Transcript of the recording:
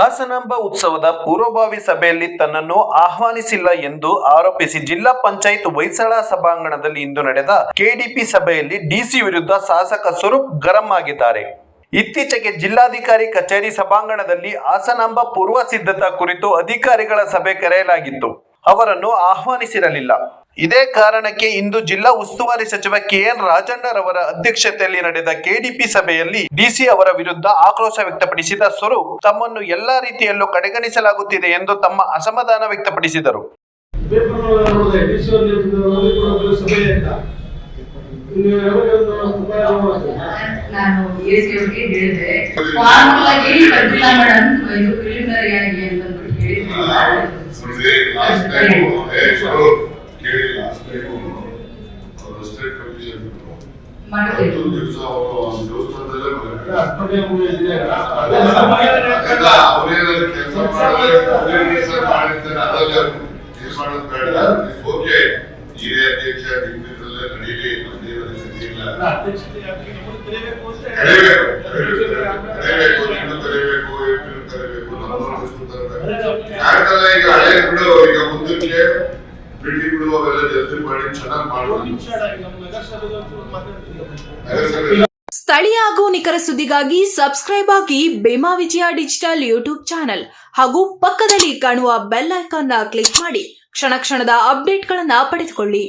ಹಾಸನಾಂಬ ಉತ್ಸವದ ಪೂರ್ವಭಾವಿ ಸಭೆಯಲ್ಲಿ ತನ್ನನ್ನು ಆಹ್ವಾನಿಸಿಲ್ಲ ಎಂದು ಆರೋಪಿಸಿ ಜಿಲ್ಲಾ ಪಂಚಾಯತ್ ಹೊಯ್ಸಳ ಸಭಾಂಗಣದಲ್ಲಿ ಇಂದು ನಡೆದ ಕೆಡಿಪಿ ಸಭೆಯಲ್ಲಿ ಡಿಸಿ ವಿರುದ್ಧ ಶಾಸಕ ಸ್ವರೂಪ್ ಗರಂ ಆಗಿದ್ದಾರೆ. ಇತ್ತೀಚೆಗೆ ಜಿಲ್ಲಾಧಿಕಾರಿ ಕಚೇರಿ ಸಭಾಂಗಣದಲ್ಲಿ ಹಾಸನಾಂಬ ಪೂರ್ವ ಸಿದ್ಧತಾ ಕುರಿತು ಅಧಿಕಾರಿಗಳ ಸಭೆ ಕರೆಯಲಾಗಿತ್ತು. ಅವರನ್ನು ಆಹ್ವಾನಿಸಿರಲಿಲ್ಲ. ಇದೇ ಕಾರಣಕ್ಕೆ ಇಂದು ಜಿಲ್ಲಾ ಉಸ್ತುವಾರಿ ಸಚಿವ ಕೆಎನ್ ರಾಜಣ್ಣರವರ ಅಧ್ಯಕ್ಷತೆಯಲ್ಲಿ ನಡೆದ ಕೆಡಿಪಿ ಸಭೆಯಲ್ಲಿ ಡಿಸಿ ಅವರ ವಿರುದ್ಧ ಆಕ್ರೋಶ ವ್ಯಕ್ತಪಡಿಸಿದ ಸ್ವರೂಪ್ ತಮ್ಮನ್ನು ಎಲ್ಲಾ ರೀತಿಯಲ್ಲೂ ಕಡೆಗಣಿಸಲಾಗುತ್ತಿದೆ ಎಂದು ತಮ್ಮ ಅಸಮಾಧಾನ ವ್ಯಕ್ತಪಡಿಸಿದರು. ಸ್ಥಳೀಯ ಹಾಗೂ ನಿಖರ ಸುದ್ದಿಗಾಗಿ ಸಬ್ಸ್ಕ್ರೈಬ್ ಆಗಿ ಬೇಮಾ ವಿಜಯ ಡಿಜಿಟಲ್ ಯೂಟ್ಯೂಬ್ ಚಾನೆಲ್ ಹಾಗೂ ಪಕ್ಕದಲ್ಲಿ ಕಾಣುವ ಬೆಲ್ ಐಕಾನ್ ಕ್ಲಿಕ್ ಮಾಡಿ ಕ್ಷಣ ಕ್ಷಣದ ಅಪ್ಡೇಟ್ಗಳನ್ನು ಪಡೆದುಕೊಳ್ಳಿ.